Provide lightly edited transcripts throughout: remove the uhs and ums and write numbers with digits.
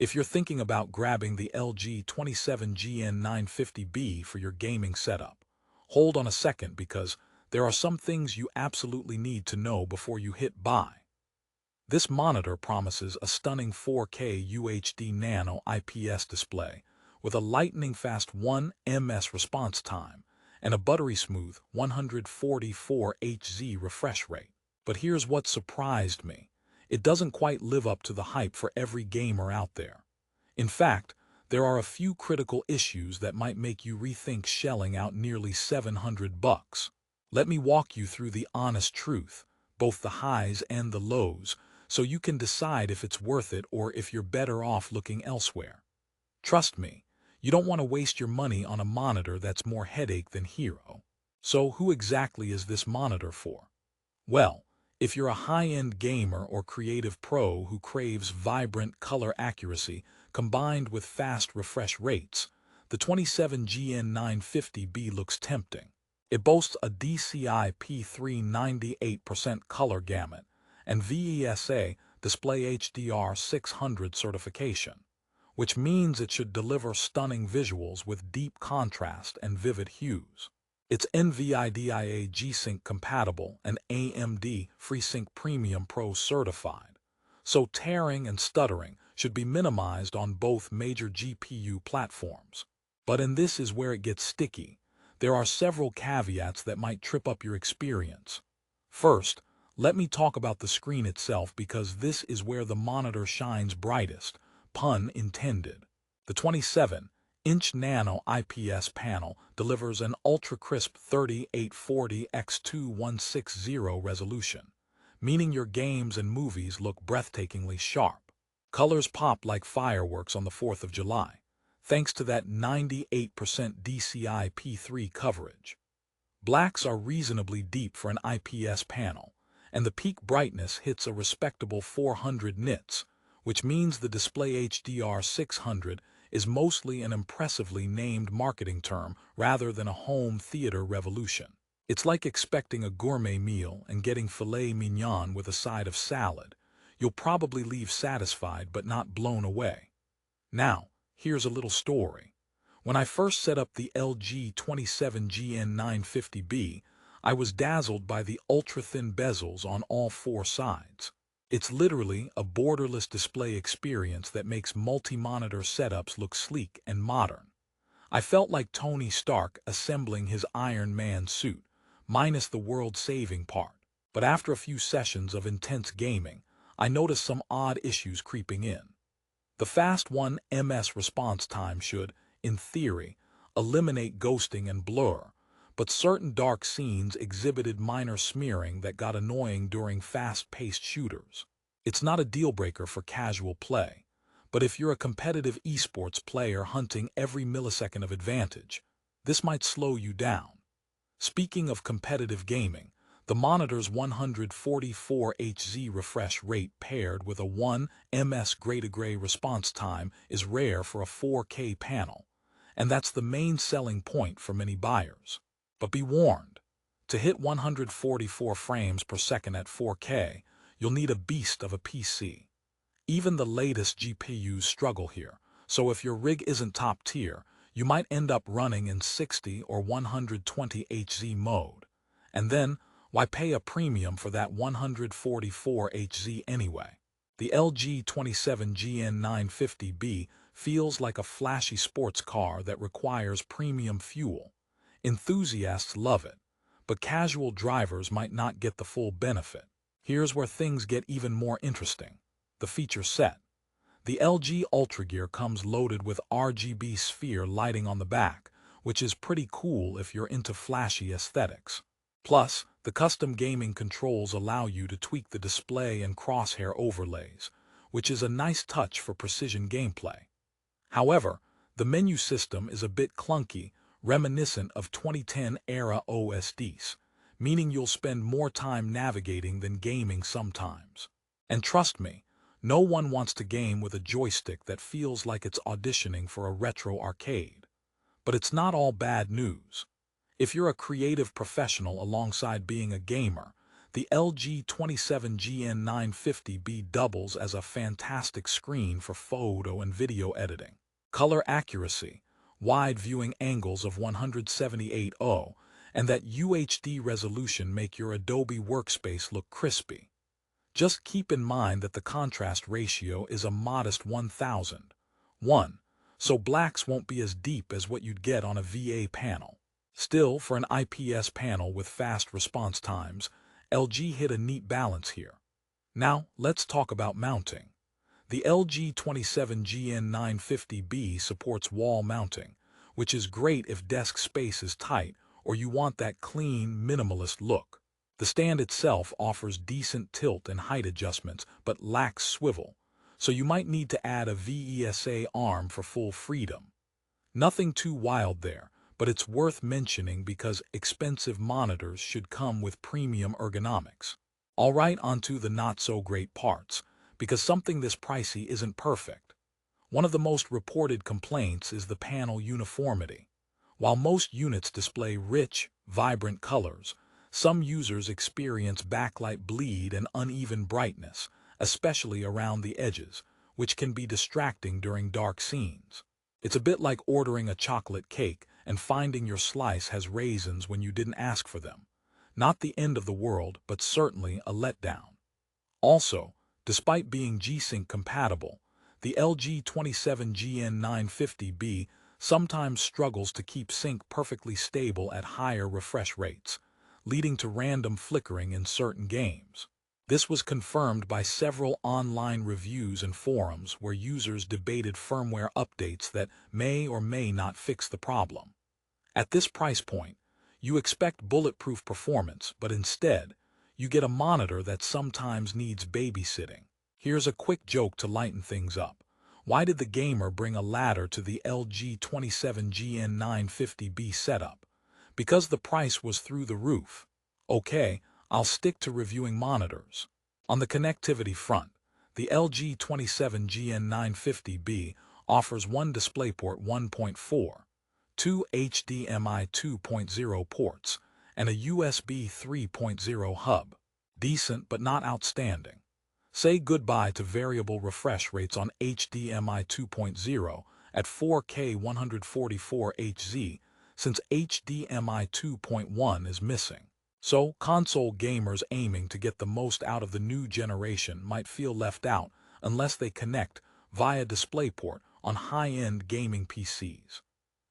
If you're thinking about grabbing the LG 27GN950-B for your gaming setup, hold on a second because there are some things you absolutely need to know before you hit buy. This monitor promises a stunning 4K UHD Nano IPS display with a lightning-fast 1 ms response time and a buttery-smooth 144 Hz refresh rate. But here's what surprised me. It doesn't quite live up to the hype for every gamer out there. In fact, there are a few critical issues that might make you rethink shelling out nearly $700. Let me walk you through the honest truth, both the highs and the lows, so you can decide if it's worth it or if you're better off looking elsewhere. Trust me, you don't want to waste your money on a monitor that's more headache than hero. So who exactly is this monitor for? Well, if you're a high-end gamer or creative pro who craves vibrant color accuracy combined with fast refresh rates, the 27GN950-B looks tempting. It boasts a DCI P3 98% color gamut and VESA Display HDR 600 certification, which means it should deliver stunning visuals with deep contrast and vivid hues. It's NVIDIA G-Sync compatible and AMD FreeSync Premium Pro certified, so tearing and stuttering should be minimized on both major GPU platforms. But and this is where it gets sticky. There are several caveats that might trip up your experience. First, let me talk about the screen itself because this is where the monitor shines brightest, pun intended. The 27-inch Nano IPS panel delivers an ultra-crisp 3840x2160 resolution, meaning your games and movies look breathtakingly sharp. Colors pop like fireworks on the 4th of July, thanks to that 98% DCI P3 coverage. Blacks are reasonably deep for an IPS panel, and the peak brightness hits a respectable 400 nits, which means the display HDR 600 is mostly an impressively named marketing term rather than a home theater revolution. It's like expecting a gourmet meal and getting filet mignon with a side of salad. You'll probably leave satisfied but not blown away. Now, here's a little story. When I first set up the LG 27GN950-B, I was dazzled by the ultra-thin bezels on all four sides. It's literally a borderless display experience that makes multi-monitor setups look sleek and modern. I felt like Tony Stark assembling his Iron Man suit, minus the world-saving part. But after a few sessions of intense gaming, I noticed some odd issues creeping in. The fast 1 ms response time should, in theory, eliminate ghosting and blur, but certain dark scenes exhibited minor smearing that got annoying during fast-paced shooters. It's not a deal-breaker for casual play, but if you're a competitive esports player hunting every millisecond of advantage, this might slow you down. Speaking of competitive gaming, the monitor's 144 Hz refresh rate paired with a 1 ms gray-to-gray response time is rare for a 4K panel, and that's the main selling point for many buyers. But be warned, to hit 144 frames per second at 4K, you'll need a beast of a PC. Even the latest GPUs struggle here, so if your rig isn't top tier, you might end up running in 60 or 120 Hz mode. And then, why pay a premium for that 144 Hz anyway? The LG 27GN950-B feels like a flashy sports car that requires premium fuel. Enthusiasts love it, but casual drivers might not get the full benefit. Here's where things get even more interesting: the feature set. The LG UltraGear comes loaded with RGB sphere lighting on the back, which is pretty cool if you're into flashy aesthetics. Plus, the custom gaming controls allow you to tweak the display and crosshair overlays, which is a nice touch for precision gameplay. However, the menu system is a bit clunky, reminiscent of 2010-era OSDs, meaning you'll spend more time navigating than gaming sometimes. And trust me, no one wants to game with a joystick that feels like it's auditioning for a retro arcade. But it's not all bad news. If you're a creative professional alongside being a gamer, The LG 27GN950-B doubles as a fantastic screen for photo and video editing. Color accuracy, wide viewing angles of 178.0, and that UHD resolution make your Adobe workspace look crispy. Just keep in mind that the contrast ratio is a modest 1000:1, so blacks won't be as deep as what you'd get on a VA panel. Still, for an IPS panel with fast response times, LG hit a neat balance here. Now, let's talk about mounting. The LG 27GN950-B supports wall mounting, which is great if desk space is tight or you want that clean, minimalist look. The stand itself offers decent tilt and height adjustments but lacks swivel, so you might need to add a VESA arm for full freedom. Nothing too wild there, but it's worth mentioning because expensive monitors should come with premium ergonomics. Alright, onto the not-so-great parts, because something this pricey isn't perfect. One of the most reported complaints is the panel uniformity. While most units display rich, vibrant colors, some users experience backlight bleed and uneven brightness, especially around the edges, which can be distracting during dark scenes. It's a bit like ordering a chocolate cake and finding your slice has raisins when you didn't ask for them. Not the end of the world, but certainly a letdown. Also, despite being G-Sync compatible, the LG 27GN950-B sometimes struggles to keep sync perfectly stable at higher refresh rates, leading to random flickering in certain games. This was confirmed by several online reviews and forums where users debated firmware updates that may or may not fix the problem. At this price point, you expect bulletproof performance, but instead, you get a monitor that sometimes needs babysitting. Here's a quick joke to lighten things up. Why did the gamer bring a ladder to the LG 27GN950-B setup? Because the price was through the roof. Okay, I'll stick to reviewing monitors. On the connectivity front, the LG 27GN950-B offers one DisplayPort 1.4, two HDMI 2.0 ports, and a USB 3.0 hub. Decent but not outstanding. Say goodbye to variable refresh rates on HDMI 2.0 at 4K 144Hz, since HDMI 2.1 is missing. So, console gamers aiming to get the most out of the new generation might feel left out unless they connect via DisplayPort on high-end gaming PCs.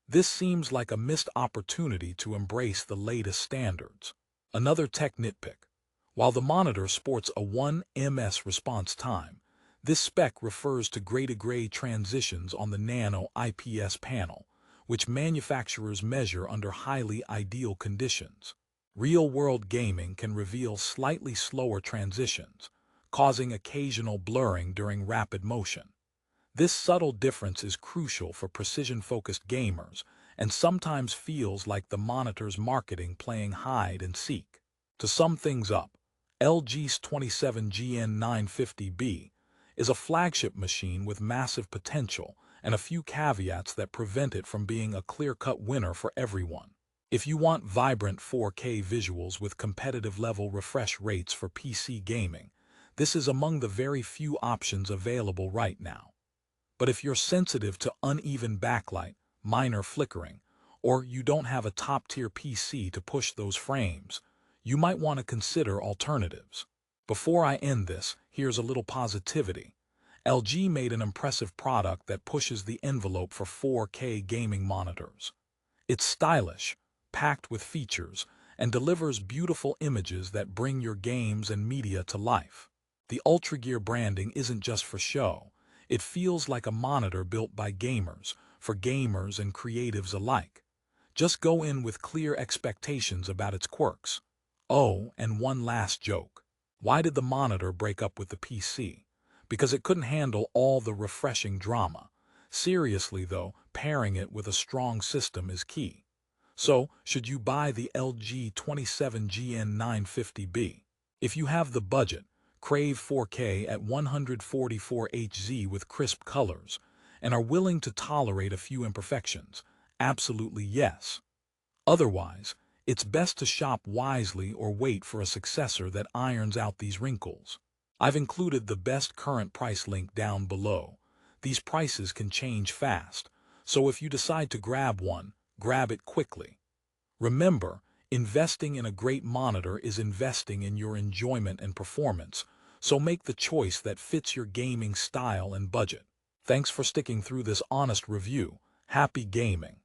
This seems like a missed opportunity to embrace the latest standards. Another tech nitpick. While the monitor sports a 1 ms response time, this spec refers to gray-to-gray transitions on the Nano IPS panel, which manufacturers measure under highly ideal conditions. Real-world gaming can reveal slightly slower transitions, causing occasional blurring during rapid motion. This subtle difference is crucial for precision-focused gamers and sometimes feels like the monitor's marketing playing hide and seek. To sum things up, LG's 27GN950-B is a flagship machine with massive potential and a few caveats that prevent it from being a clear-cut winner for everyone. If you want vibrant 4K visuals with competitive-level refresh rates for PC gaming, this is among the very few options available right now. But if you're sensitive to uneven backlight, minor flickering, or you don't have a top-tier PC to push those frames, you might want to consider alternatives. Before I end this, here's a little positivity. LG made an impressive product that pushes the envelope for 4K gaming monitors. It's stylish, packed with features, and delivers beautiful images that bring your games and media to life. The UltraGear branding isn't just for show. It feels like a monitor built by gamers, for gamers and creatives alike. Just go in with clear expectations about its quirks. Oh, and one last joke. Why did the monitor break up with the PC? Because it couldn't handle all the refreshing drama. Seriously though, pairing it with a strong system is key. So, should you buy the LG 27GN950-B? If you have the budget, crave 4K at 144Hz with crisp colors, and are willing to tolerate a few imperfections, absolutely yes. Otherwise, It's best to shop wisely or wait for a successor that irons out these wrinkles. I've included the best current price link down below. These prices can change fast, so if you decide to grab one, grab it quickly. Remember, investing in a great monitor is investing in your enjoyment and performance, so make the choice that fits your gaming style and budget. Thanks for sticking through this honest review. Happy gaming!